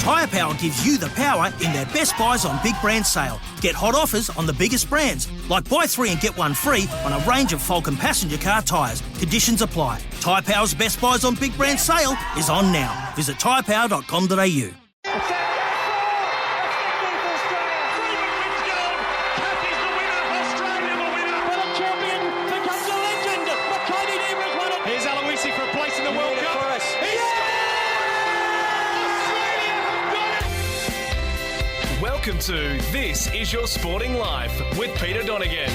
Tyre Power gives you the power in their Best Buys on Big Brand sale. Get hot offers on the biggest brands, like buy 3 and get 1 free on a range of Falcon passenger car tyres. Conditions apply. Tyre Power's Best Buys on Big Brand sale is on now. Visit tyrepower.com.au. Welcome to This Is Your Sporting Life with Peter Donegan.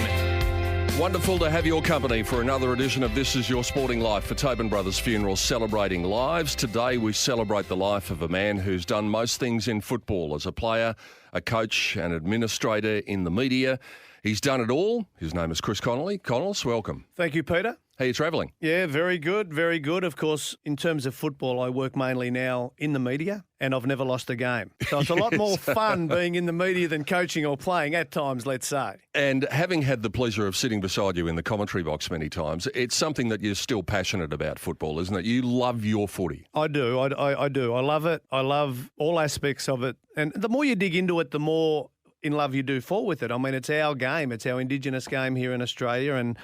Wonderful to have your company for another edition of This Is Your Sporting Life for Tobin Brothers Funeral, celebrating lives. Today we celebrate the life of a man who's done most things in football as a player, a coach, an administrator in the media. He's done it all. His name is Chris Connolly. Connells, welcome. Thank you, Peter. How are you travelling? Yeah, very good, very good. Of course, in terms of football, I work mainly now in the media, and I've never lost a game. So it's a lot more fun being in the media than coaching or playing at times, let's say. And having had the pleasure of sitting beside you in the commentary box many times, it's something that you're still passionate about, football, isn't it? You love your footy. I do. I do. I love it. I love all aspects of it. And the more you dig into it, the more in love you do fall with it. I mean, it's our game. It's our Indigenous game here in Australia, and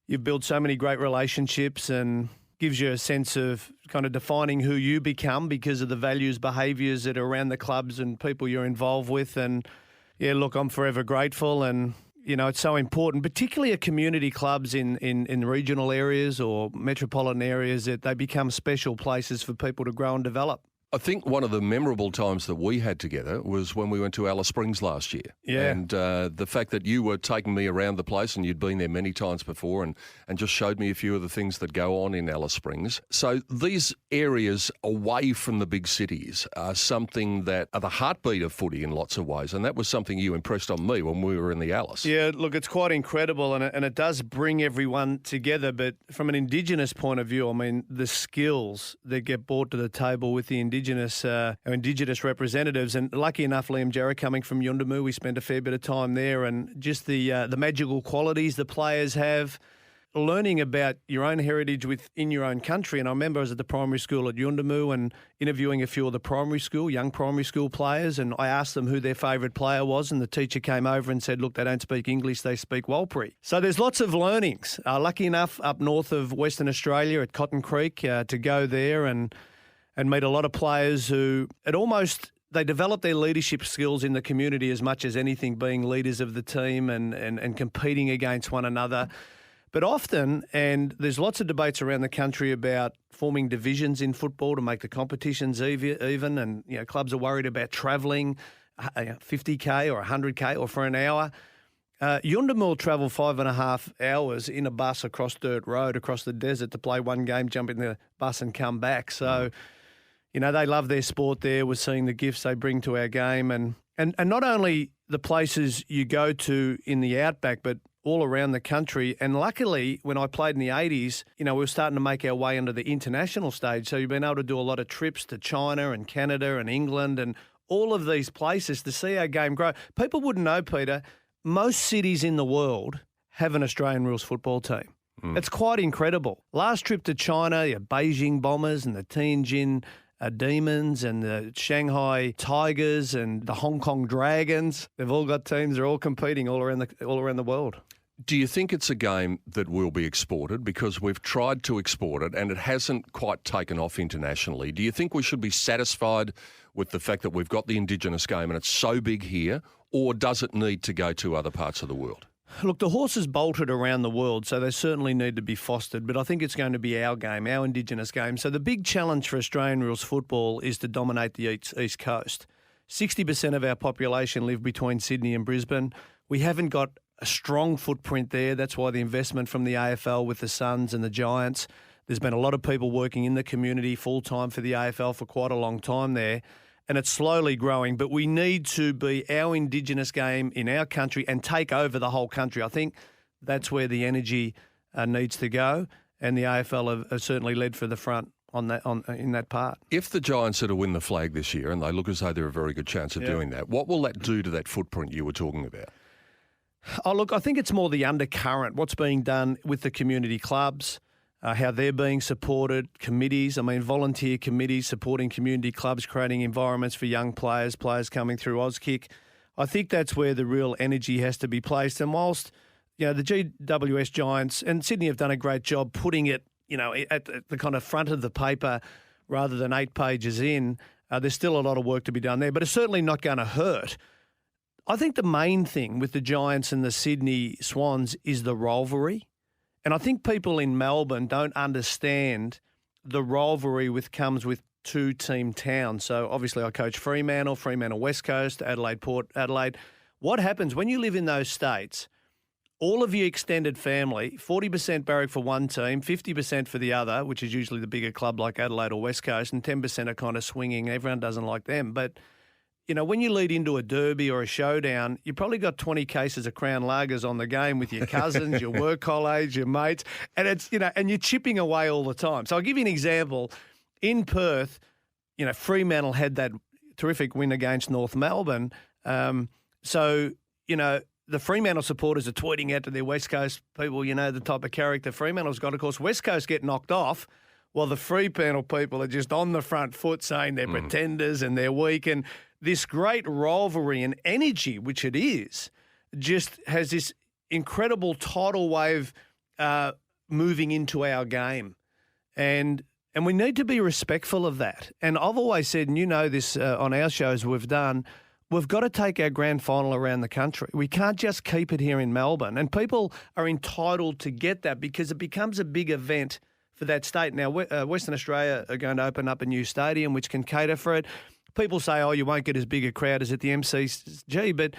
you've built so many great relationships and gives you a sense of kind of defining who you become because of the values, behaviours that are around the clubs and people you're involved with. And, yeah, look, I'm forever grateful. And, you know, it's so important, particularly at community clubs in regional areas or metropolitan areas, that they become special places for people to grow and develop. I think one of the memorable times that we had together was when we went to Alice Springs last year. Yeah. And the fact that you were taking me around the place and you'd been there many times before and just showed me a few of the things that go on in Alice Springs. So these areas away from the big cities are something that are the heartbeat of footy in lots of ways. And that was something you impressed on me when we were in the Alice. Yeah, look, it's quite incredible and it does bring everyone together. But from an Indigenous point of view, I mean, the skills that get brought to the table with the our Indigenous representatives, and lucky enough, Liam Jarrett coming from Yuendumu, we spent a fair bit of time there, and just the magical qualities the players have, learning about your own heritage within your own country. And I remember I was at the primary school at Yuendumu and interviewing a few of the young primary school players, and I asked them who their favourite player was, and the teacher came over and said, look, they don't speak English, they speak Warlpiri. So there's lots of learnings. Lucky enough, up north of Western Australia at Cotton Creek, to go there and meet a lot of players who they develop their leadership skills in the community as much as anything, being leaders of the team and competing against one another. But often, and there's lots of debates around the country about forming divisions in football to make the competitions even, and you know, clubs are worried about travelling 50k or 100k or for an hour. Yuendumu will travel 5.5 hours in a bus across dirt road, across the desert to play one game, jump in the bus and come back. So, you know, they love their sport there. We're seeing the gifts they bring to our game. And not only the places you go to in the outback, but all around the country. And luckily, when I played in the 80s, you know, we were starting to make our way into the international stage. So you've been able to do a lot of trips to China and Canada and England and all of these places to see our game grow. People wouldn't know, Peter, most cities in the world have an Australian rules football team. It's quite incredible. Last trip to China, the Beijing Bombers and the Tianjin Demons and the Shanghai Tigers and the Hong Kong Dragons. They've all got teams. They're all competing all around the world. Do you think it's a game that will be exported? Because we've tried to export it and it hasn't quite taken off internationally. Do you think we should be satisfied with the fact that we've got the Indigenous game and it's so big here, or does it need to go to other parts of the world? Look, the horses bolted around the world, so they certainly need to be fostered, but I think it's going to be our game, our Indigenous game. So the big challenge for Australian rules football is to dominate the East Coast. 60% of our population live between Sydney and Brisbane. We haven't got a strong footprint there. That's why the investment from the AFL with the Suns and the Giants. There's been a lot of people working in the community full-time for the AFL for quite a long time there. And it's slowly growing, but we need to be our Indigenous game in our country and take over the whole country. I think that's where the energy needs to go, and the AFL have certainly led for the front in that part. If the Giants are to win the flag this year, and they look as though they're a very good chance of doing that, what will that do to that footprint you were talking about? Oh, look, I think it's more the undercurrent, what's being done with the community clubs. how they're being supported, committees, volunteer committees supporting community clubs, creating environments for young players coming through Auskick. I think that's where the real energy has to be placed. And whilst, the GWS Giants and Sydney have done a great job putting it, at the kind of front of the paper rather than 8 pages in, there's still a lot of work to be done there, but it's certainly not going to hurt. I think the main thing with the Giants and the Sydney Swans is the rivalry. And I think people in Melbourne don't understand the rivalry comes with 2-team towns. So obviously I coach Fremantle West Coast, Adelaide, Port Adelaide. What happens when you live in those states, all of your extended family, 40% barrack for one team, 50% for the other, which is usually the bigger club like Adelaide or West Coast, and 10% are kind of swinging. Everyone doesn't like them. But when you lead into a derby or a showdown, you probably got 20 cases of Crown Lagers on the game with your cousins, your work colleagues, your mates, and it's and you're chipping away all the time. So I'll give you an example. In Perth, Fremantle had that terrific win against North Melbourne. The Fremantle supporters are tweeting out to their West Coast people, the type of character Fremantle's got. Of course, West Coast get knocked off, while the Fremantle people are just on the front foot saying they're pretenders and they're weak. And this great rivalry and energy, which it is, just has this incredible tidal wave moving into our game. And we need to be respectful of that. And I've always said, and this on our shows we've done, we've got to take our grand final around the country. We can't just keep it here in Melbourne. And people are entitled to get that because it becomes a big event for that state. Now, Western Australia are going to open up a new stadium which can cater for it. People say, you won't get as big a crowd as at the MCG, but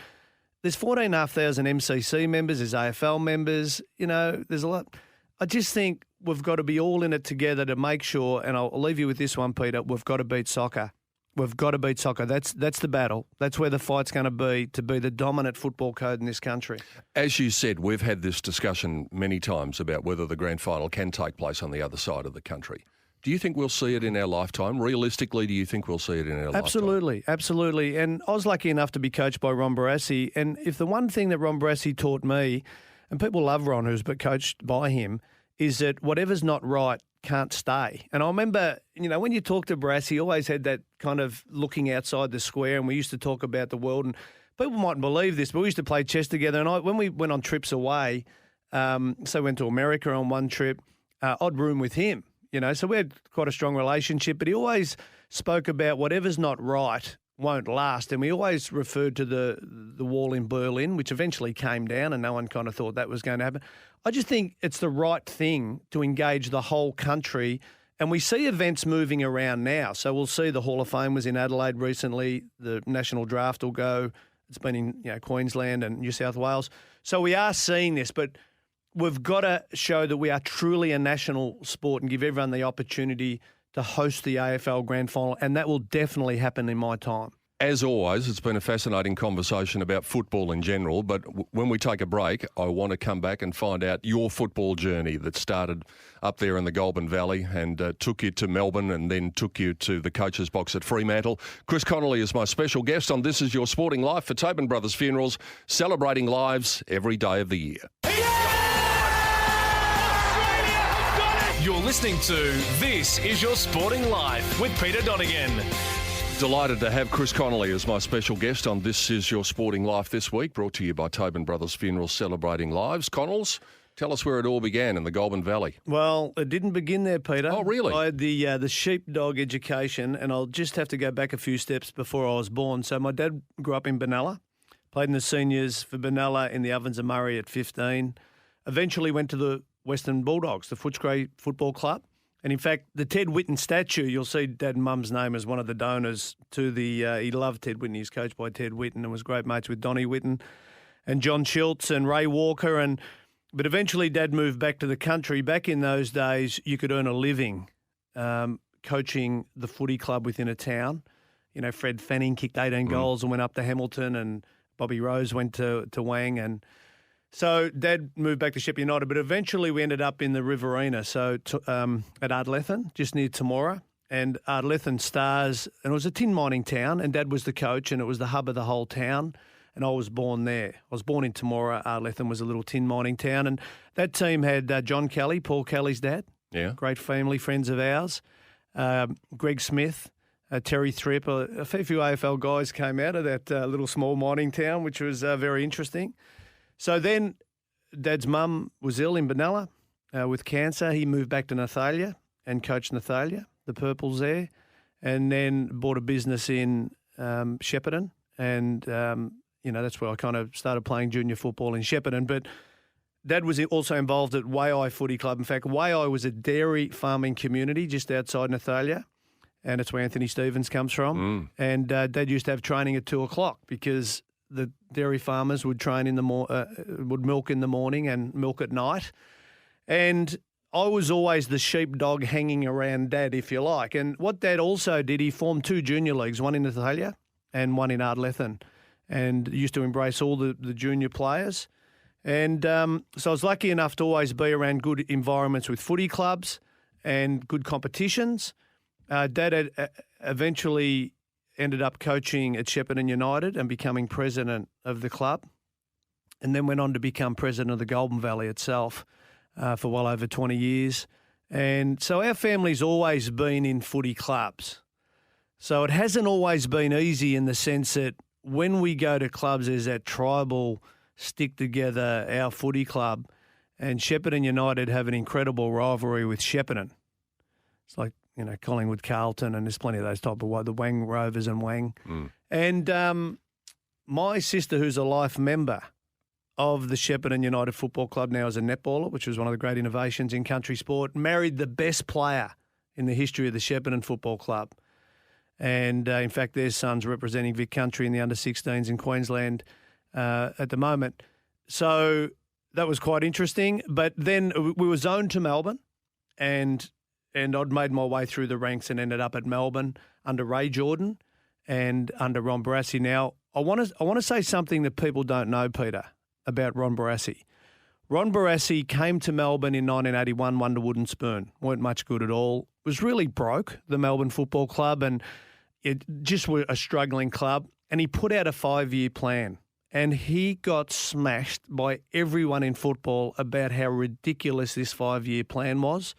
there's 14,500 MCC members, there's AFL members, there's a lot. I just think we've got to be all in it together to make sure, and I'll leave you with this one, Peter, we've got to beat soccer. We've got to beat soccer. That's the battle. That's where the fight's going to be the dominant football code in this country. As you said, we've had this discussion many times about whether the grand final can take place on the other side of the country. Do you think we'll see it in our lifetime? Realistically, do you think we'll see it in our lifetime? Absolutely. And I was lucky enough to be coached by Ron Barassi. And if the one thing that Ron Barassi taught me, and people love Ron who's been coached by him, is that whatever's not right can't stay. And I remember, when you talk to Barassi, he always had that kind of looking outside the square, and we used to talk about the world. And people mightn't believe this, but we used to play chess together. And when we went on trips away, so went to America on one trip, I'd room with him. So we had quite a strong relationship, but he always spoke about whatever's not right won't last. And we always referred to the wall in Berlin, which eventually came down and no one kind of thought that was going to happen. I just think it's the right thing to engage the whole country. And we see events moving around now. So we'll see the Hall of Fame was in Adelaide recently. The national draft will go. It's been in Queensland and New South Wales. So we are seeing this, but we've got to show that we are truly a national sport and give everyone the opportunity to host the AFL Grand Final, and that will definitely happen in my time. As always, it's been a fascinating conversation about football in general, but when we take a break, I want to come back and find out your football journey that started up there in the Goulburn Valley and took you to Melbourne and then took you to the coach's box at Fremantle. Chris Connolly is my special guest on This Is Your Sporting Life for Tobin Brothers Funerals, celebrating lives every day of the year. You're listening to This Is Your Sporting Life with Peter Donegan. Delighted to have Chris Connolly as my special guest on This Is Your Sporting Life this week, brought to you by Tobin Brothers Funerals, celebrating lives. Connells, tell us where it all began in the Goulburn Valley. Well, it didn't begin there, Peter. Oh, really? I had the sheepdog education, and I'll just have to go back a few steps before I was born. So my dad grew up in Benalla, played in the seniors for Benalla in the Ovens of Murray at 15, eventually went to the Western Bulldogs, the Footscray Football Club. And in fact, the Ted Whitten statue, you'll see Dad and Mum's name as one of the donors to the, he loved Ted Whitten. He was coached by Ted Whitten and was great mates with Donnie Whitten and John Schultz and Ray Walker. But eventually Dad moved back to the country. Back in those days, you could earn a living coaching the footy club within a town. Fred Fanning kicked 18 goals and went up to Hamilton, and Bobby Rose went to Wang, and so Dad moved back to Sheffield United, but eventually we ended up in the Riverina, so at Ardlethan, just near Temora. And Ardlethan Stars, and it was a tin mining town, and Dad was the coach, and it was the hub of the whole town, and I was born there. I was born in Temora. Ardlethan was a little tin mining town, and that team had John Kelly, Paul Kelly's dad, Yeah. great family friends of ours. Greg Smith, Terry Thripp, a fair few AFL guys came out of that little small mining town, which was very interesting. So then Dad's mum was ill in Benalla with cancer. He moved back to Nathalia and coached Nathalia, the Purples there, and then bought a business in Shepparton. And, that's where I kind of started playing junior football in Shepparton. But Dad was also involved at Waiai Footy Club. In fact, Waiai was a dairy farming community just outside Nathalia, and it's where Anthony Stevens comes from. And Dad used to have training at 2:00 because the dairy farmers would train would milk in the morning and milk at night. And I was always the sheepdog hanging around Dad, if you like. And what Dad also did, he formed 2 junior leagues, one in Nathalia and one in Ardlethan, and used to embrace all the junior players. And so I was lucky enough to always be around good environments with footy clubs and good competitions. Dad had eventually ended up coaching at Shepparton United and becoming president of the club, and then went on to become president of the Golden Valley itself for well over 20 years. And so our family's always been in footy clubs. So it hasn't always been easy in the sense that when we go to clubs, there's that tribal stick together, our footy club, and Shepparton United have an incredible rivalry with Shepparton. It's like, Collingwood Carlton, and there's plenty of those type of the Wang Rovers and Wang. And my sister, who's a life member of the Shepparton United Football Club now as a netballer, which was one of the great innovations in country sport, married the best player in the history of the Shepparton Football Club. And, in fact, their son's representing Vic Country in the under-16s in Queensland at the moment. So that was quite interesting. But then we were zoned to Melbourne, and I'd made my way through the ranks and ended up at Melbourne under Ray Jordan and under Ron Barassi. Now, I want to say something that people don't know, Peter, about Ron Barassi. Ron Barassi came to Melbourne in 1981, won the Wooden Spoon. Weren't much good at all. Was really broke, the Melbourne Football Club, and it just were a struggling club. And he put out a 5-year plan. And he got smashed by everyone in football about how ridiculous this 5-year plan was.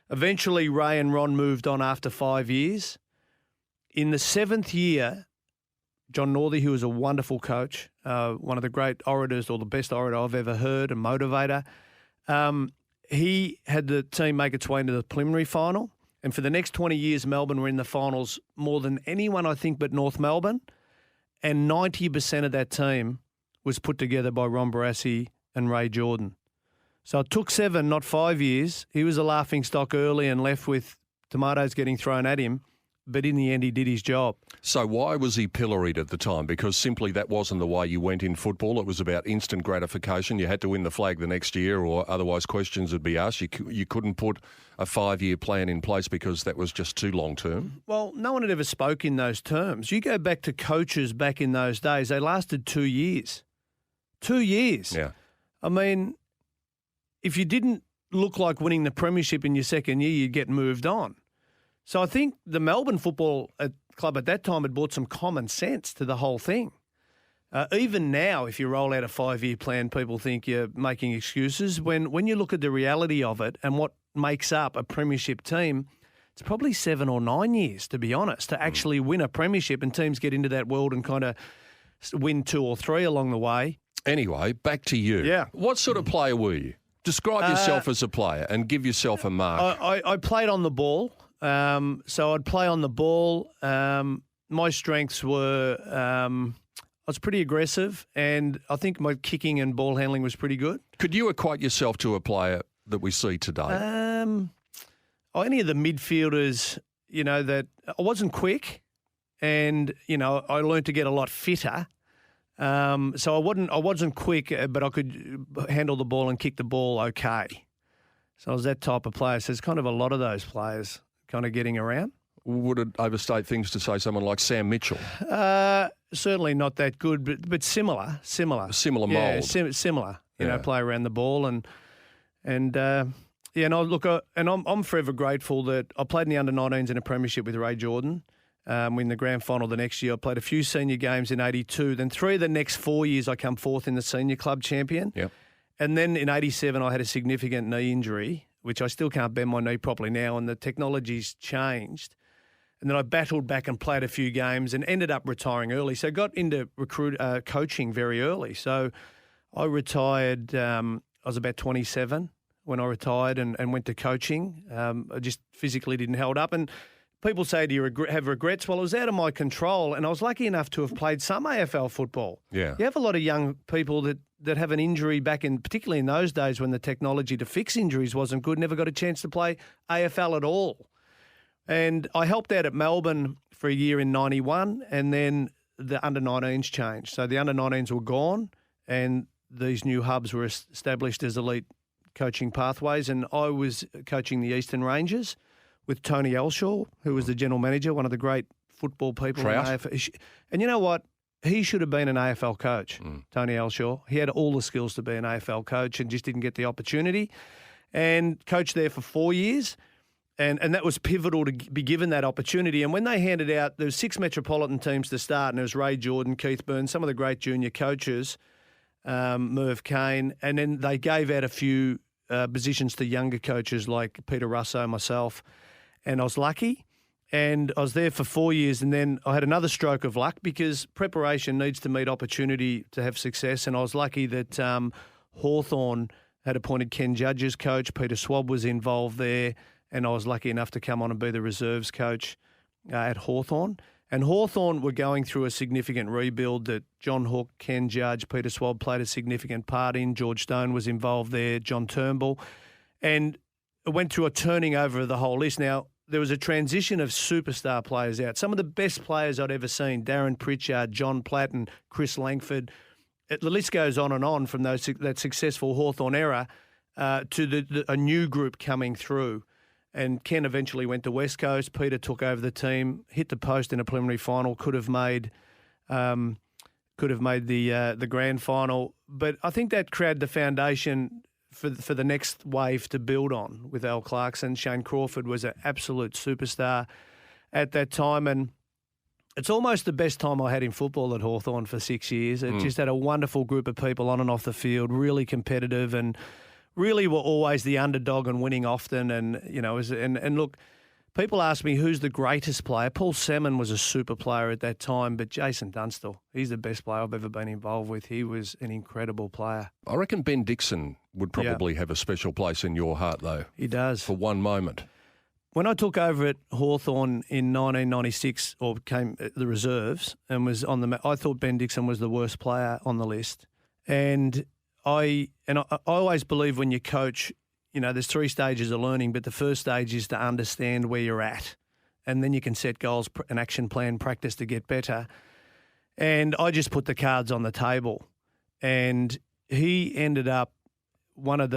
Eventually, Ray and Ron moved on after 5 years. In the 7th year, John Northey, who was a wonderful coach, one of the great orators or the best orator I've ever heard, a motivator, he had the team make its way into the preliminary final. And for the next 20 years, Melbourne were in the finals more than anyone, I think, but North Melbourne. And 90% of that team was put together by Ron Barassi and Ray Jordan. So it took 7, not 5 years. He was a laughing stock early and left with tomatoes getting thrown at him. But in the end, he did his job. So why was he pilloried at the time? Because simply that wasn't the way you went in football. It was about instant gratification. You had to win the flag the next year or otherwise questions would be asked. You couldn't put a 5-year plan in place because that was just too long term. Well, no one had ever spoke in those terms. You go back to coaches back in those days, they lasted 2 years. 2 years. Yeah. I mean, if you didn't look like winning the premiership in your second year, you'd get moved on. So I think the Melbourne Football Club at that time had brought some common sense to the whole thing. Even now, if you roll out a 5-year plan, people think you're making excuses. When you look at the reality of it and what makes up a premiership team, it's probably 7 or 9 years, to be honest, to actually win a premiership, and teams get into that world and kind of win 2 or 3 along the way. Anyway, back to you. Yeah. What sort of player were you? Describe yourself as a player and give yourself a mark. I played on the ball. So I'd play on the ball. My strengths were I was pretty aggressive, and I think my kicking and ball handling was pretty good. Could you equate yourself to a player that we see today? Any of the midfielders, that I wasn't quick, and I learned to get a lot fitter. So I wasn't quick, but I could handle the ball and kick the ball okay. So I was that type of player. So there's kind of a lot of those players kind of getting around. Would it overstate things to say someone like Sam Mitchell? Certainly not that good, but similar. Similar mould. Yeah, similar. Play around the ball and I'm forever grateful that I played in the under-19s in a premiership with Ray Jordan. In the grand final the next year, I played a few senior games in 82. Then 3 of the next 4 years, I come fourth in the senior club champion. Yep. And then in 87, I had a significant knee injury, which I still can't bend my knee properly now, and the technology's changed. And then I battled back and played a few games and ended up retiring early. So I got into coaching very early. So I retired, I was about 27 when I retired and went to coaching. I just physically didn't hold up. And people say, do you have regrets? Well, it was out of my control, and I was lucky enough to have played some AFL football. Yeah. You have a lot of young people that have an injury back in, particularly in those days when the technology to fix injuries wasn't good, never got a chance to play AFL at all. And I helped out at Melbourne for a year in 91, and then the under-19s changed. So the under-19s were gone, and these new hubs were established as elite coaching pathways, and I was coaching the Eastern Rangers with Tony Elshaw, who was the general manager, one of the great football people in AFL. And you know what? He should have been an AFL coach, Tony Elshaw. He had all the skills to be an AFL coach and just didn't get the opportunity. And coached there for 4 years. And that was pivotal to be given that opportunity. And when they handed out, there were 6 metropolitan teams to start, and it was Ray Jordan, Keith Burns, some of the great junior coaches, Merv Kane, and then they gave out a few positions to younger coaches like Peter Russo, myself, and I was lucky. And I was there for 4 years, and then I had another stroke of luck because preparation needs to meet opportunity to have success. And I was lucky that Hawthorn had appointed Ken Judge as coach. Peter Swab was involved there, and I was lucky enough to come on and be the reserves coach at Hawthorn. And Hawthorn were going through a significant rebuild that John Hook, Ken Judge, Peter Swab played a significant part in. George Stone was involved there, John Turnbull. And it went through a turning over of the whole list. Now, there was a transition of superstar players out. Some of the best players I'd ever seen, Darren Pritchard, John Platt and Chris Langford. The list goes on from that successful Hawthorn era to a new group coming through. And Ken eventually went to West Coast. Peter took over the team, hit the post in a preliminary final, could have made the grand final. But I think that created the foundation for the next wave to build on with Al Clarkson. Shane Crawford was an absolute superstar at that time. And it's almost the best time I had in football at Hawthorn for 6 years. It just had a wonderful group of people on and off the field, really competitive, and really were always the underdog and winning often. And, you know, and look, people ask me who's the greatest player. Paul Salmon was a super player at that time, but Jason Dunstall, he's the best player I've ever been involved with. He was an incredible player. I reckon Ben Dixon would probably have a special place in your heart, though. He does. For one moment. When I took over at Hawthorn in 1996, or came the reserves, and was on I thought Ben Dixon was the worst player on the list. And I always believe when you coach, you know, there's 3 stages of learning, but the first stage is to understand where you're at. And then you can set goals, an action plan, practice to get better. And I just put the cards on the table. And he ended up one of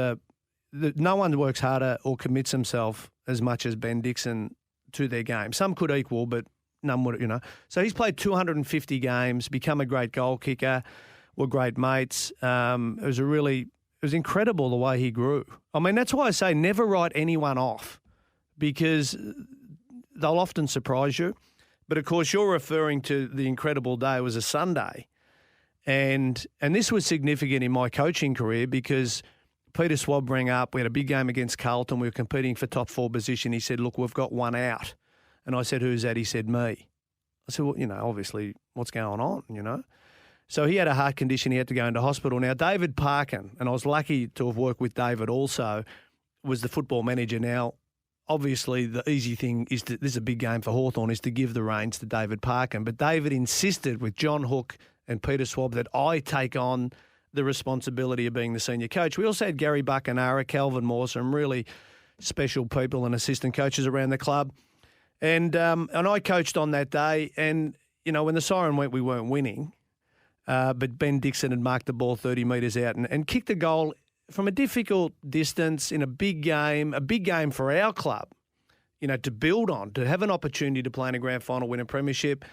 no one works harder or commits himself as much as Ben Dixon to their game. Some could equal, but none would, you know. So he's played 250 games, become a great goal kicker, were great mates. It was incredible the way he grew. I mean, that's why I say never write anyone off, because they'll often surprise you. But, of course, you're referring to the incredible day. It was a Sunday. And this was significant in my coaching career because Peter Swab rang up. We had a big game against Carlton. We were competing for top 4 position. He said, look, we've got one out. And I said, who's that? He said, me. I said, well, you know, obviously what's going on, you know? So he had a heart condition. He had to go into hospital. Now, David Parkin, and I was lucky to have worked with David also, was the football manager. Now, obviously the easy thing is this is a big game for Hawthorn, is to give the reins to David Parkin. But David insisted with John Hook and Peter Swab that I take on the responsibility of being the senior coach. We also had Gary Buckenara, Calvin Moore, some really special people and assistant coaches around the club. And I coached on that day. And, you know, when the siren went, we weren't winning. But Ben Dixon had marked the ball 30 metres out and kicked a goal from a difficult distance in a big game for our club, you know, to build on, to have an opportunity to play in a grand final, win a premiership.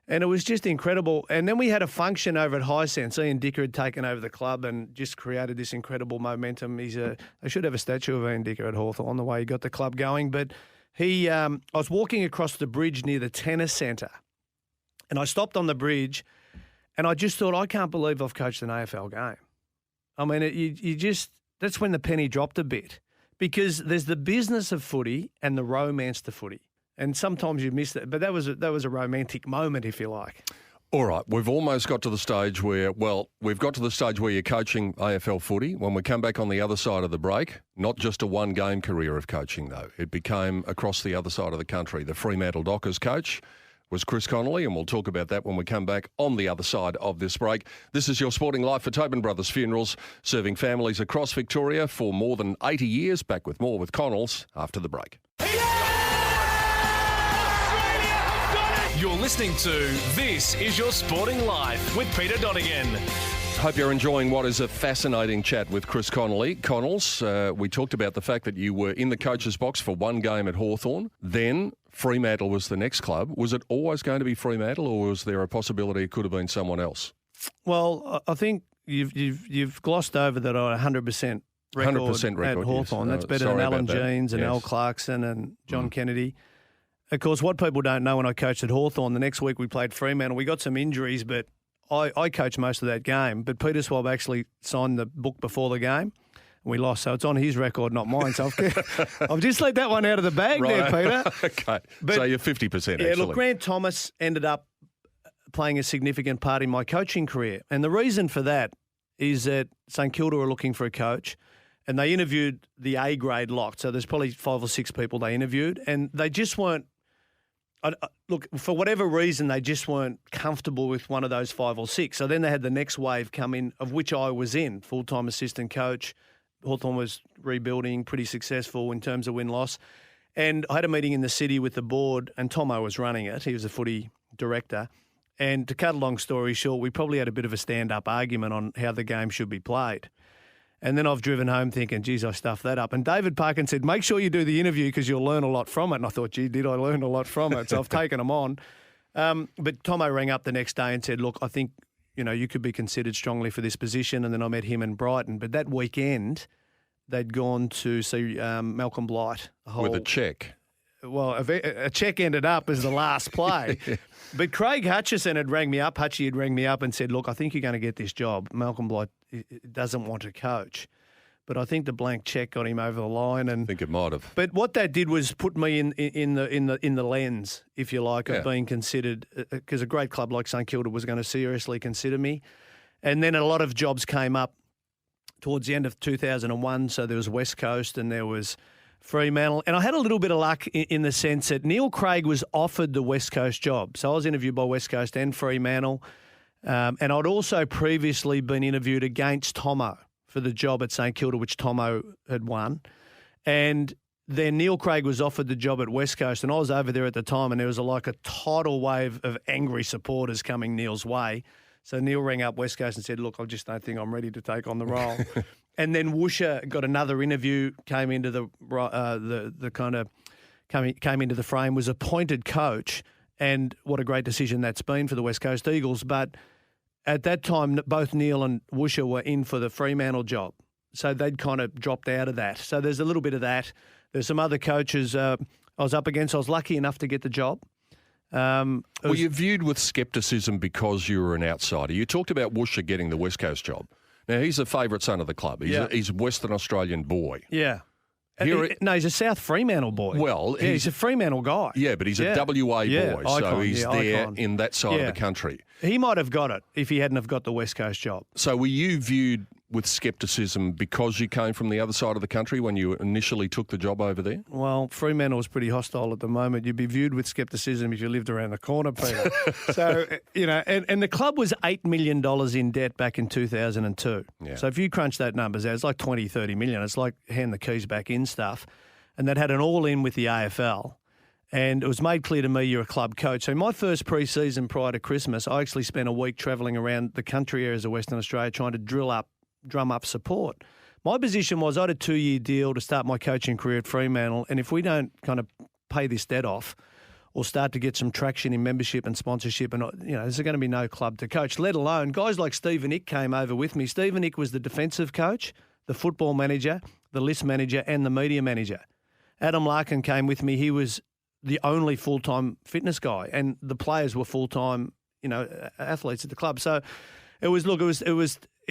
And it was just incredible. And then we had a function over at Hisense. Ian Dicker had taken over the club and just created this incredible momentum. I should have a statue of Ian Dicker at Hawthorn, the way he got the club going. But I was walking across the bridge near the tennis centre, and I stopped on the bridge, and I just thought, I can't believe I've coached an AFL game. I mean, that's when the penny dropped a bit, because there's the business of footy and the romance to footy. And sometimes you miss that. But that was a romantic moment, if you like. All right, we've almost got to the stage where, you're coaching AFL footy. When we come back on the other side of the break, not just a one-game career of coaching, though. It became across the other side of the country. The Fremantle Dockers coach was Chris Connolly, and we'll talk about that when we come back on the other side of this break. This is your Sporting Life for Tobin Brothers Funerals, serving families across Victoria for more than 80 years. Back with more with Connells after the break. You're listening to This Is Your Sporting Life with Peter Donegan. Hope you're enjoying what is a fascinating chat with Chris Connolly. Connells, we talked about the fact that you were in the coach's box for one game at Hawthorn. Then Fremantle was the next club. Was it always going to be Fremantle, or was there a possibility it could have been someone else? Well, I think you've glossed over that I had 100% record, 100% record at Hawthorn. Yes. That's better than Alan Jeans and Al Clarkson and John Kennedy. Of course, what people don't know, when I coached at Hawthorn, the next week we played Fremantle. We got some injuries, but I coached most of that game. But Peter Swab actually signed the book before the game. We lost, so it's on his record, not mine. So I've just let that one out of the bag there, Peter. Okay, but, so you're 50% actually. Yeah, look, Grant Thomas ended up playing a significant part in my coaching career. And the reason for that is that St Kilda were looking for a coach, and they interviewed the A-grade lot. So there's probably 5 or 6 people they interviewed, and they just weren't, look, for whatever reason, they just weren't comfortable with one of those 5 or 6. So then they had the next wave come in, of which I was in, full-time assistant coach. Hawthorn was rebuilding, pretty successful in terms of win-loss. And I had a meeting in the city with the board, and Tomo was running it. He was a footy director. And to cut a long story short, we probably had a bit of a stand-up argument on how the game should be played. And then I've driven home thinking, geez, I stuffed that up. And David Parkin said, make sure you do the interview because you'll learn a lot from it. And I thought, gee, did I learn a lot from it? So I've taken them on. But Tomo rang up the next day and said, look, I think, you could be considered strongly for this position. And then I met him in Brighton. But that weekend, they'd gone to see Malcolm Blight. With a cheque. Well, a cheque ended up as the last play. But Craig Hutchison had rang me up. Hutchie had rang me up and said, look, I think you're going to get this job. Malcolm Blight doesn't want to coach. But I think the blank cheque got him over the line. And I think it might have. But what that did was put me in the lens, if you like, of being considered, because a great club like St Kilda was going to seriously consider me. And then a lot of jobs came up towards the end of 2001. So there was West Coast and there was Fremantle. And I had a little bit of luck in the sense that Neil Craig was offered the West Coast job. So I was interviewed by West Coast and Fremantle. And I'd also previously been interviewed against Tomo for the job at St Kilda, which Tomo had won. And then Neil Craig was offered the job at West Coast. And I was over there at the time, and there was like a tidal wave of angry supporters coming Neil's way. So Neil rang up West Coast and said, look, I just don't think I'm ready to take on the role. And then Woosha got another interview, came into the frame, was appointed coach, and what a great decision that's been for the West Coast Eagles. But at that time, both Neil and Woosha were in for the Fremantle job, so they'd kind of dropped out of that. So there's a little bit of that. There's some other coaches I was up against. I was lucky enough to get the job. Were you viewed with scepticism because you were an outsider? You talked about Woosha getting the West Coast job. Now, he's a favourite son of the club. He's a Western Australian boy. Yeah. He's a South Fremantle boy. Well, he's a Fremantle guy. Yeah, but he's a WA boy, so he's there in that side of the country. He might have got it if he hadn't have got the West Coast job. So were you viewed with scepticism because you came from the other side of the country when you initially took the job over there? Well, Fremantle is pretty hostile at the moment. You'd be viewed with scepticism if you lived around the corner, Peter. So, and the club was $8 million in debt back in 2002. Yeah. So if you crunch that numbers out, it's like 20, 30 million. It's like hand the keys back in stuff. And that had an all-in with the AFL. And it was made clear to me you're a club coach. So my first pre-season prior to Christmas, I actually spent a week travelling around the country areas of Western Australia trying to drum up support. My position was I had a 2-year deal to start my coaching career at Fremantle, and if we don't kind of pay this debt off or start to get some traction in membership and sponsorship, and there's going to be no club to coach, let alone guys like Stephen Ick came over with me. Stephen Ick was the defensive coach, the football manager, the list manager, and the media manager. Adam Larkin came with me. He was the only full-time fitness guy, and the players were full-time, athletes at the club. So it was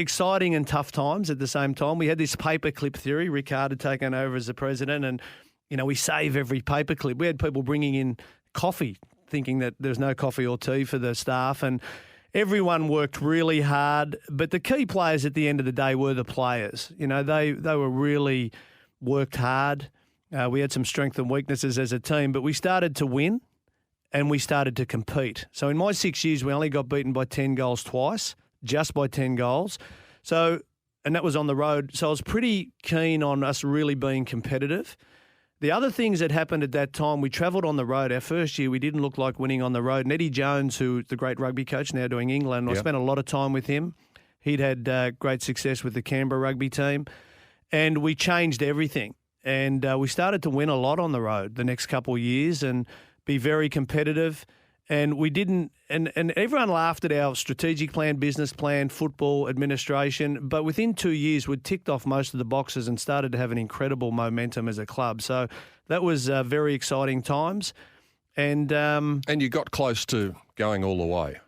exciting and tough times at the same time. We had this paperclip theory. Rickard had taken over as the president, and, we save every paperclip. We had people bringing in coffee, thinking that there's no coffee or tea for the staff, and everyone worked really hard. But the key players at the end of the day were the players. They were really worked hard. We had some strengths and weaknesses as a team, but we started to win and we started to compete. So in my 6 years, we only got beaten by 10 goals twice, just by 10 goals. And that was on the road. So I was pretty keen on us really being competitive. The other things that happened at that time, we travelled on the road. Our first year, we didn't look like winning on the road. And Eddie Jones, who's the great rugby coach now doing England, I spent a lot of time with him. He'd had great success with the Canberra rugby team. And we changed everything. And we started to win a lot on the road the next couple of years and be very competitive. And we didn't, and everyone laughed at our strategic plan, business plan, football, administration. But within 2 years, we'd ticked off most of the boxes and started to have an incredible momentum as a club. So that was very exciting times. And you got close to going all the way.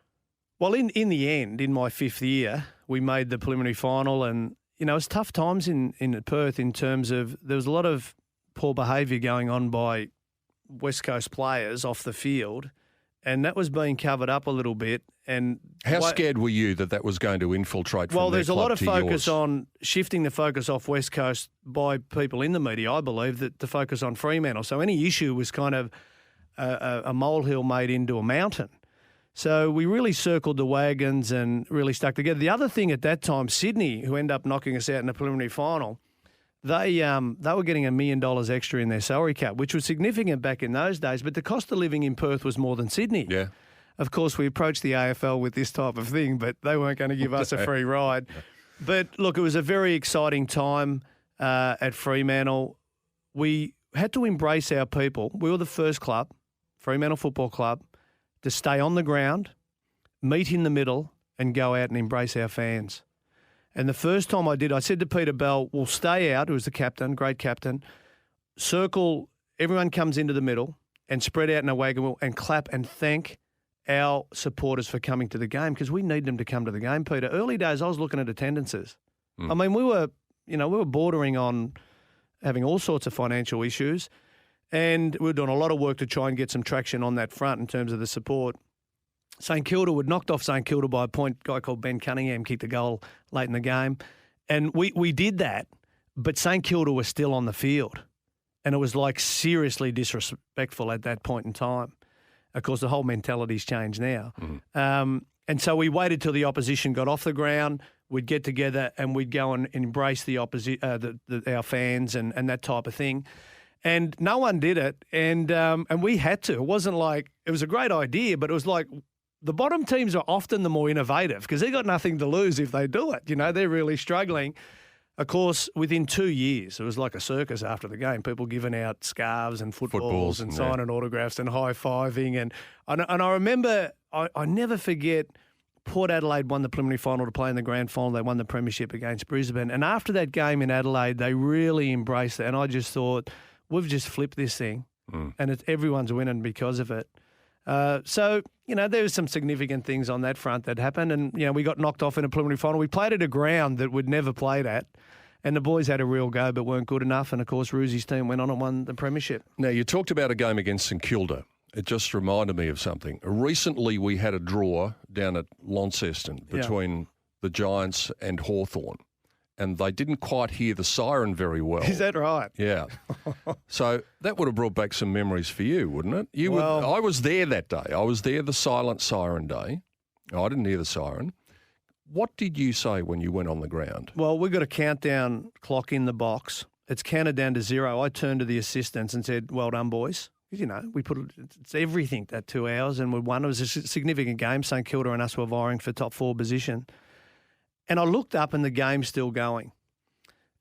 Well, in the end, in my 5th year, we made the preliminary final, and it was tough times in Perth in terms of there was a lot of poor behaviour going on by West Coast players off the field, and that was being covered up a little bit. And how scared were you that was going to infiltrate from Well, their there's a club lot of to focus yours? on shifting the focus off West Coast by people in the media, I believe, that to focus on Fremantle. So any issue was kind of a molehill made into a mountain. So we really circled the wagons and really stuck together. The other thing at that time, Sydney, who ended up knocking us out in the preliminary final, they were getting $1 million extra in their salary cap, which was significant back in those days. But the cost of living in Perth was more than Sydney. Yeah. Of course, we approached the AFL with this type of thing, but they weren't going to give us a free ride. But look, it was a very exciting time at Fremantle. We had to embrace our people. We were the first club, Fremantle Football Club, to stay on the ground, meet in the middle, and go out and embrace our fans. And the first time I did, I said to Peter Bell, we'll stay out, who was the captain, great captain, circle, everyone comes into the middle and spread out in a wagon wheel and clap and thank our supporters for coming to the game, because we need them to come to the game, Peter. Early days, I was looking at attendances. I mean, we were bordering on having all sorts of financial issues. And we were doing a lot of work to try and get some traction on that front in terms of the support. St Kilda would knocked off St Kilda by a point. A guy called Ben Cunningham kicked a goal late in the game. And we did that, but St Kilda was still on the field. And it was like seriously disrespectful at that point in time. Of course, the whole mentality's changed now. And so we waited till the opposition got off the ground. We'd get together and we'd go and embrace the our fans and that type of thing. And no one did it, and we had to. It wasn't like – it was a great idea, but it was like the bottom teams are often the more innovative because they've got nothing to lose if they do it. They're really struggling. Of course, within 2 years, it was like a circus after the game, people giving out scarves and footballs and signing autographs and high-fiving. And I remember – I never forget Port Adelaide won the preliminary final to play in the grand final. They won the premiership against Brisbane. And after that game in Adelaide, they really embraced it. And I just thought – we've just flipped this thing, and everyone's winning because of it. So, there was some significant things on that front that happened, and, we got knocked off in a preliminary final. We played at a ground that we'd never played at, and the boys had a real go but weren't good enough, and, of course, Ruzzi's team went on and won the premiership. Now, you talked about a game against St Kilda. It just reminded me of something. Recently, we had a draw down at Launceston between the Giants and Hawthorn. And they didn't quite hear the siren very well. Is that right? Yeah. So that would have brought back some memories for you, wouldn't it? I was there that day. I was there the silent siren day. I didn't hear the siren. What did you say when you went on the ground? Well, we got a countdown clock in the box. It's counted down to 0. I turned to the assistants and said, well done, boys. We it's everything, that 2 hours, and we won. It was a significant game. St Kilda and us were vying for top 4 position. And I looked up and the game's still going.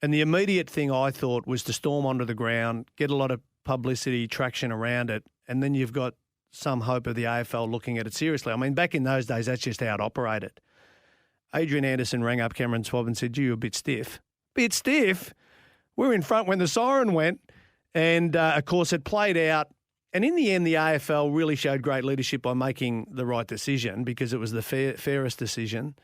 And the immediate thing I thought was to storm onto the ground, get a lot of publicity, traction around it, and then you've got some hope of the AFL looking at it seriously. I mean, back in those days, that's just how it operated. Adrian Anderson rang up Cameron Swabb and said, you're a bit stiff. Bit stiff? We're in front when the siren went. And, of course, it played out. And in the end, the AFL really showed great leadership by making the right decision because it was the fairest decision.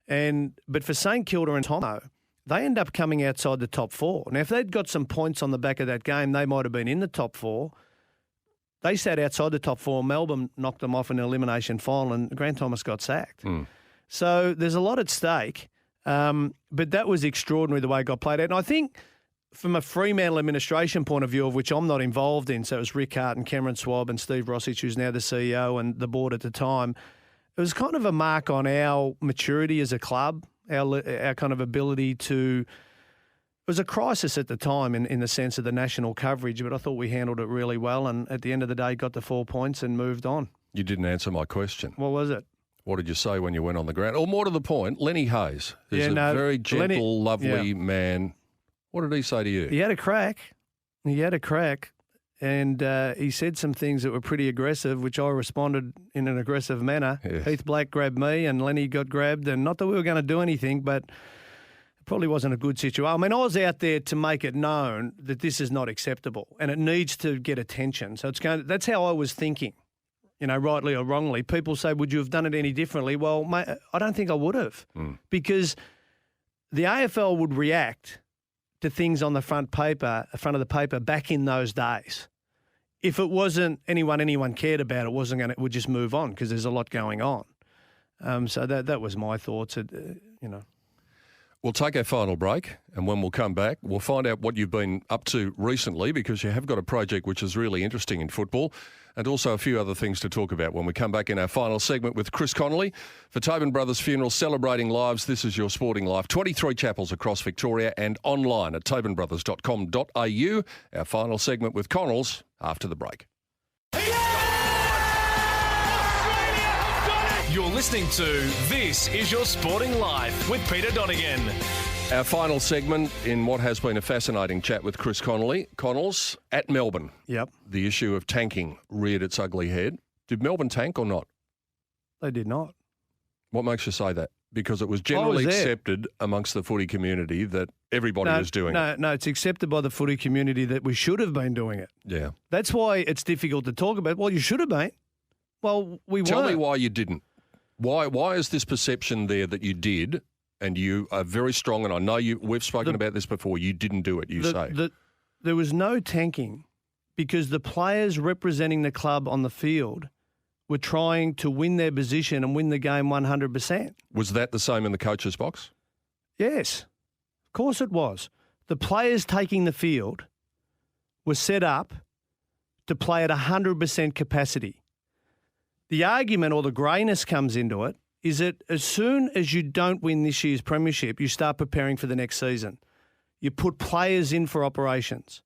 But for St Kilda and Tomo, they end up coming outside the top 4. Now, if they'd got some points on the back of that game, they might have been in the top 4. They sat outside the top 4. Melbourne knocked them off in an elimination final, and Grant Thomas got sacked. So there's a lot at stake. But that was extraordinary the way it got played out. And I think from a Fremantle administration point of view, of which I'm not involved in, so it was Rick Hart and Cameron Swab and Steve Rossich, who's now the CEO, and the board at the time, it was kind of a mark on our maturity as a club, our kind of ability to... It was a crisis at the time in the sense of the national coverage, but I thought we handled it really well, and at the end of the day got the 4 points and moved on. You didn't answer my question. What was it? What did you say when you went on the ground? Or more to the point, Lenny Hayes, who's a very gentle, lovely man. What did he say to you? He had a crack. And he said some things that were pretty aggressive, which I responded in an aggressive manner. Yes. Heath Black grabbed me and Lenny got grabbed. And not that we were going to do anything, but it probably wasn't a good situation. I mean, I was out there to make it known that this is not acceptable and it needs to get attention. So that's how I was thinking. You know, rightly or wrongly. People say, would you have done it any differently? Well, mate, I don't think I would have because the AFL would react to things on the front of the paper back in those days. If it wasn't anyone cared about, it would just move on because there's a lot going on. So that was my thoughts, We'll take our final break, and when we'll come back, we'll find out what you've been up to recently, because you have got a project which is really interesting in football, and also a few other things to talk about when we come back in our final segment with Chris Connolly. For Tobin Brothers Funeral, celebrating lives, this is your sporting life. 23 chapels across Victoria and online at tobinbrothers.com.au. Our final segment with Connells after the break. You're listening to This Is Your Sporting Life with Peter Donegan. Our final segment in what has been a fascinating chat with Chris Connolly. Connells, at Melbourne. Yep. The issue of tanking reared its ugly head. Did Melbourne tank or not? They did not. What makes you say that? Because it was generally accepted amongst the footy community that everybody was doing it. No, it's accepted by the footy community that we should have been doing it. Yeah. That's why it's difficult to talk about. Well, you should have been. Well, we weren't. Tell me why you didn't. Why is this perception there that you did, and you are very strong, and I know we've spoken about this before, you didn't do it, there was no tanking because the players representing the club on the field were trying to win their position and win the game 100%. Was that the same in the coach's box? Yes, of course it was. The players taking the field were set up to play at 100% capacity. The argument or the greyness comes into it is that as soon as you don't win this year's premiership, you start preparing for the next season. You put players in for operations.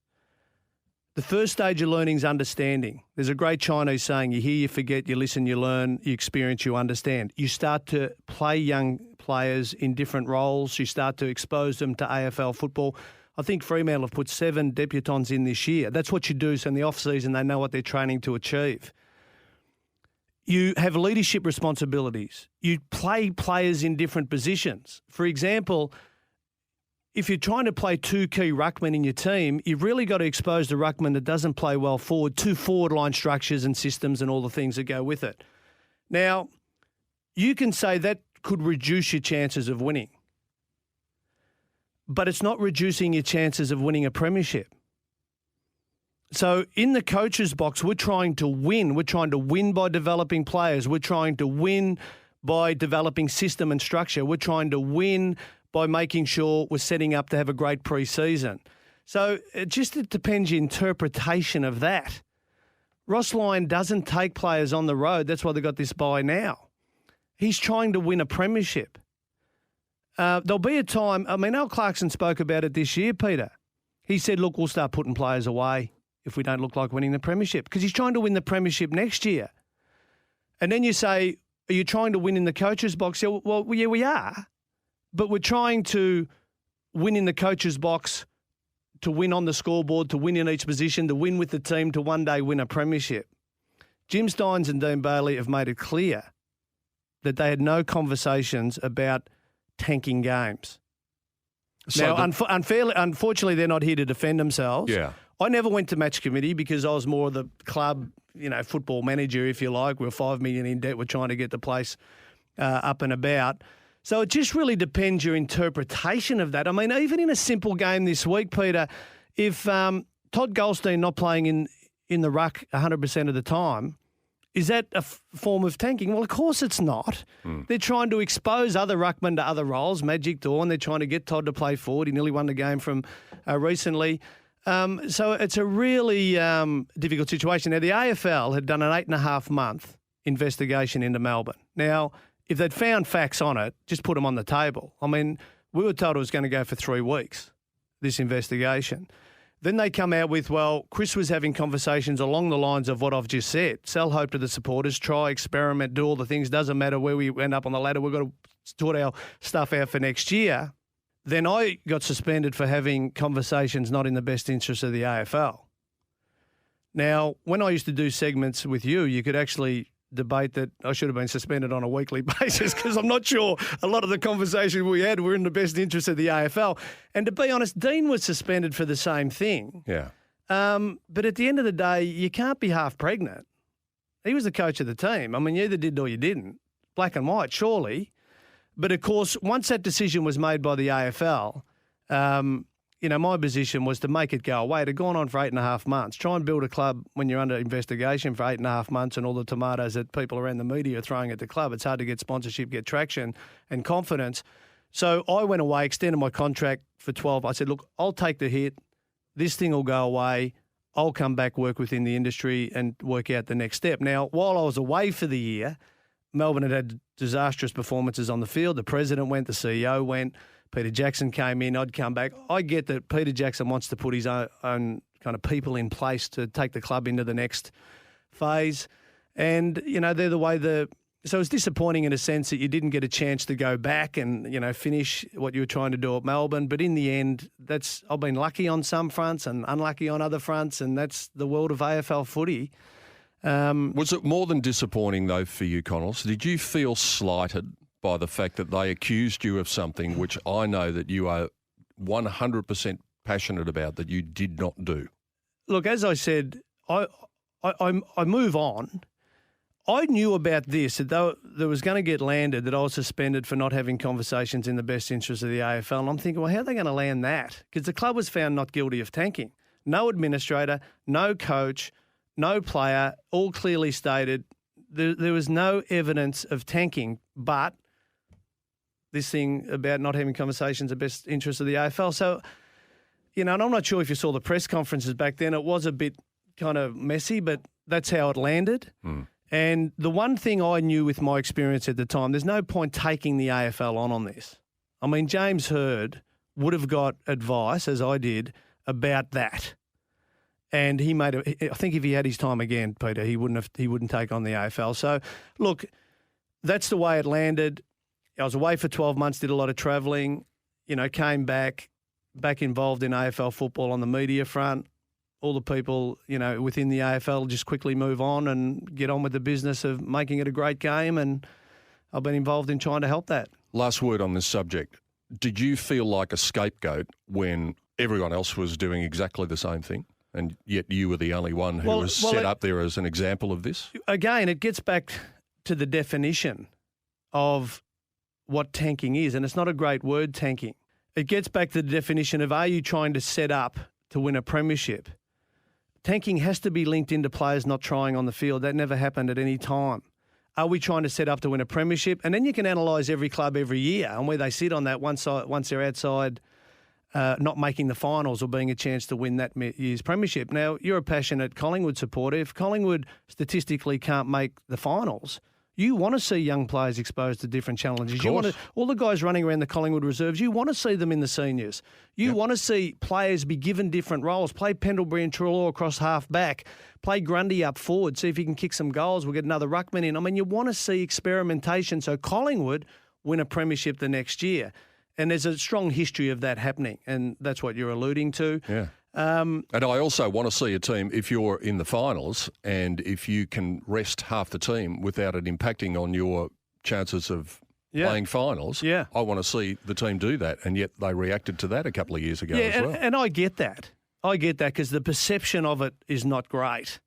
The first stage of learning is understanding. There's a great Chinese saying, you hear, you forget, you listen, you learn, you experience, you understand. You start to play young players in different roles. You start to expose them to AFL football. I think Fremantle have put 7 debutants in this year. That's what you do. So in the off-season, they know what they're training to achieve. You have leadership responsibilities. You play players in different positions. For example, if you're trying to play 2 key ruckmen in your team, you've really got to expose the ruckman that doesn't play well forward to forward line structures and systems and all the things that go with it. Now, you can say that could reduce your chances of winning, but it's not reducing your chances of winning a premiership. So in the coach's box, we're trying to win. We're trying to win by developing players. We're trying to win by developing system and structure. We're trying to win by making sure we're setting up to have a great pre-season. So it depends your interpretation of that. Ross Lyon doesn't take players on the road. That's why they got this bye now. He's trying to win a premiership. There'll be a time, Al Clarkson spoke about it this year, Peter. He said, look, we'll start putting players away if we don't look like winning the premiership, because he's trying to win the premiership next year. And then you say, are you trying to win in the coach's box? Yeah, well, yeah, we are. But we're trying to win in the coach's box, to win on the scoreboard, to win in each position, to win with the team, to one day win a premiership. Jim Steins and Dean Bailey have made it clear that they had no conversations about tanking games. So now, unfortunately, they're not here to defend themselves. Yeah. I never went to match committee because I was more of the club, football manager, if you like. We're $5 million in debt. We're trying to get the place up and about. So it just really depends your interpretation of that. I mean, even in a simple game this week, Peter, if Todd Goldstein not playing in the ruck 100% of the time, is that a form of tanking? Well, of course it's not. They're trying to expose other ruckmen to other roles, Magic Dawn. They're trying to get Todd to play forward. He nearly won the game from recently. So it's a really difficult situation. Now, the AFL had done an 8.5-month investigation into Melbourne. Now, if they'd found facts on it, just put them on the table. I mean, we were told it was going to go for 3 weeks, this investigation. Then they come out with, well, Chris was having conversations along the lines of what I've just said. Sell hope to the supporters, try, experiment, do all the things. Doesn't matter where we end up on the ladder. We've got to sort our stuff out for next year. Then I got suspended for having conversations not in the best interest of the AFL. Now, when I used to do segments with you could actually debate that I should have been suspended on a weekly basis because I'm not sure a lot of the conversations we had were in the best interest of the AFL. And to be honest, Dean was suspended for the same thing. Yeah. But at the end of the day, you can't be half pregnant. He was the coach of the team. I mean, you either did or you didn't. Black and white, surely. But, of course, once that decision was made by the AFL, my position was to make it go away. It had gone on for 8.5 months. Try and build a club when you're under investigation for 8.5 months and all the tomatoes that people around the media are throwing at the club. It's hard to get sponsorship, get traction and confidence. So I went away, extended my contract for 12. I said, look, I'll take the hit. This thing will go away. I'll come back, work within the industry and work out the next step. Now, while I was away for the year, Melbourne had disastrous performances on the field. The president went, the CEO went. Peter Jackson came in, I'd come back. I get that Peter Jackson wants to put his own kind of people in place to take the club into the next phase. And, they're the way so it's disappointing in a sense that you didn't get a chance to go back and, finish what you were trying to do at Melbourne. But in the end, I've been lucky on some fronts and unlucky on other fronts, and that's the world of AFL footy. Was it more than disappointing, though, for you, Connells? Did you feel slighted by the fact that they accused you of something which I know that you are 100% passionate about that you did not do? Look, as I said, I move on. I knew about this, that there was going to get landed, that I was suspended for not having conversations in the best interest of the AFL. And I'm thinking, well, how are they going to land that? Because the club was found not guilty of tanking. No administrator, no coach, no player, all clearly stated. There was no evidence of tanking, but this thing about not having conversations in the best interest of the AFL. So, and I'm not sure if you saw the press conferences back then. It was a bit kind of messy, but that's how it landed. And the one thing I knew with my experience at the time, there's no point taking the AFL on this. I mean, James Hird would have got advice, as I did, about that. And I think if he had his time again, Peter, he wouldn't take on the AFL. So, look, that's the way it landed. I was away for 12 months, did a lot of travelling, came back involved in AFL football on the media front. All the people, within the AFL just quickly move on and get on with the business of making it a great game, and I've been involved in trying to help that. Last word on this subject. Did you feel like a scapegoat when everyone else was doing exactly the same thing? And yet you were the only one who was set up there as an example of this? Again, it gets back to the definition of what tanking is, and it's not a great word, tanking. It gets back to the definition of, are you trying to set up to win a premiership? Tanking has to be linked into players not trying on the field. That never happened at any time. Are we trying to set up to win a premiership? And then you can analyse every club every year and where they sit on that once they're outside not making the finals or being a chance to win that year's premiership. Now, you're a passionate Collingwood supporter. If Collingwood statistically can't make the finals, you want to see young players exposed to different challenges. You want to, all the guys running around the Collingwood reserves, you want to see them in the seniors. You want to see players be given different roles. Play Pendlebury and Trelaw across half back. Play Grundy up forward. See if he can kick some goals. We'll get another ruckman in. I mean, you want to see experimentation so Collingwood win a premiership the next year. And there's a strong history of that happening, and that's what you're alluding to. Yeah. And I also want to see a team, if you're in the finals and if you can rest half the team without it impacting on your chances of playing finals, I want to see the team do that. And yet they reacted to that a couple of years ago as well. And I get that. Because the perception of it is not great.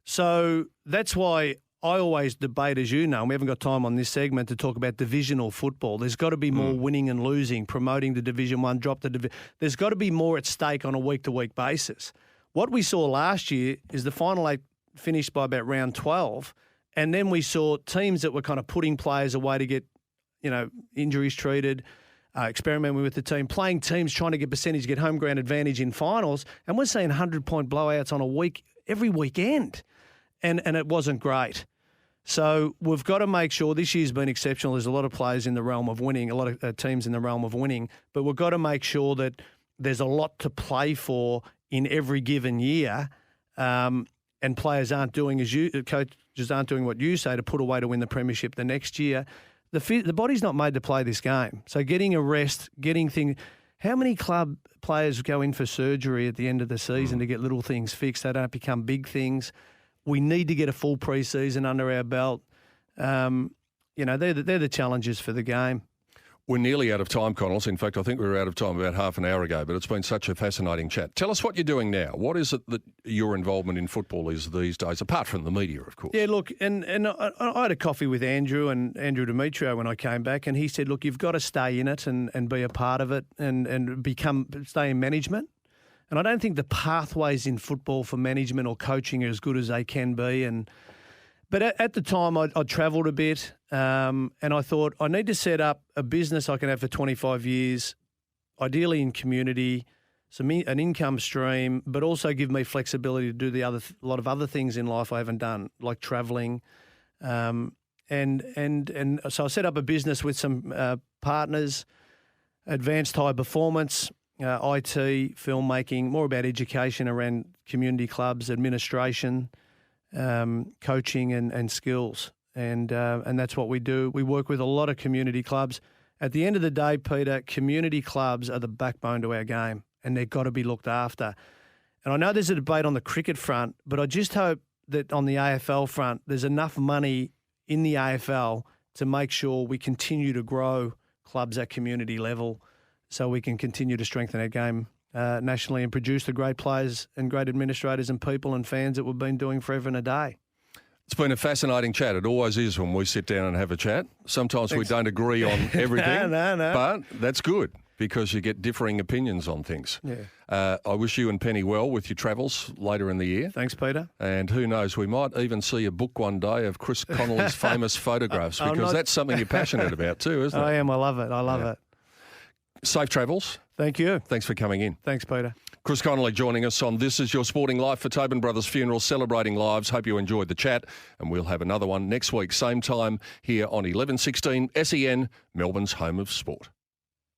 So that's why I always debate, as you know, and we haven't got time on this segment to talk about divisional football. There's got to be more winning and losing, promoting the Division 1, drop the division. There's got to be more at stake on a week-to-week basis. What we saw last year is the final 8 finished by about round 12, and then we saw teams that were kind of putting players away to get, injuries treated, experimenting with the team, playing teams trying to get percentage, get home ground advantage in finals, and we're seeing 100-point blowouts on a week every weekend, and it wasn't great. So we've got to make sure this year's been exceptional. There's a lot of players in the realm of winning, a lot of teams in the realm of winning, but we've got to make sure that there's a lot to play for in every given year, and players aren't doing coaches aren't doing what you say to put away to win the premiership the next year. The body's not made to play this game. So getting a rest, getting things. How many club players go in for surgery at the end of the season to get little things fixed? They don't become big things. We need to get a full pre-season under our belt. They're the challenges for the game. We're nearly out of time, Connells. In fact, I think we were out of time about half an hour ago, but it's been such a fascinating chat. Tell us what you're doing now. What is it that your involvement in football is these days, apart from the media, of course? Yeah, look, and I had a coffee with Andrew Demetrio when I came back, and he said, look, you've got to stay in it and be a part of it and stay in management. And I don't think the pathways in football for management or coaching are as good as they can be. But at the time, I travelled a bit, and I thought I need to set up a business I can have for 25 years, ideally in community, an income stream, but also give me flexibility to do a lot of other things in life I haven't done, like travelling. And so I set up a business with some partners, Advanced High Performance, IT, filmmaking, more about education around community clubs, administration, coaching and skills. And that's what we do. We work with a lot of community clubs. At the end of the day, Peter, community clubs are the backbone to our game, and they've got to be looked after. And I know there's a debate on the cricket front, but I just hope that on the AFL front, there's enough money in the AFL to make sure we continue to grow clubs at community level so we can continue to strengthen our game nationally and produce the great players and great administrators and people and fans that we've been doing forever and a day. It's been a fascinating chat. It always is when we sit down and have a chat. Sometimes we don't agree on everything, no. But that's good because you get differing opinions on things. Yeah. I wish you and Penny well with your travels later in the year. Thanks, Peter. And who knows, we might even see a book one day of Chris Connolly's famous photographs because that's something you're passionate about too, isn't it? I am. I love it. I love it. Safe travels. Thank you. Thanks for coming in. Thanks, Peter. Chris Connolly joining us on This Is Your Sporting Life for Tobin Brothers Funeral, celebrating lives. Hope you enjoyed the chat, and we'll have another one next week, same time here on 11:16 SEN, Melbourne's home of sport.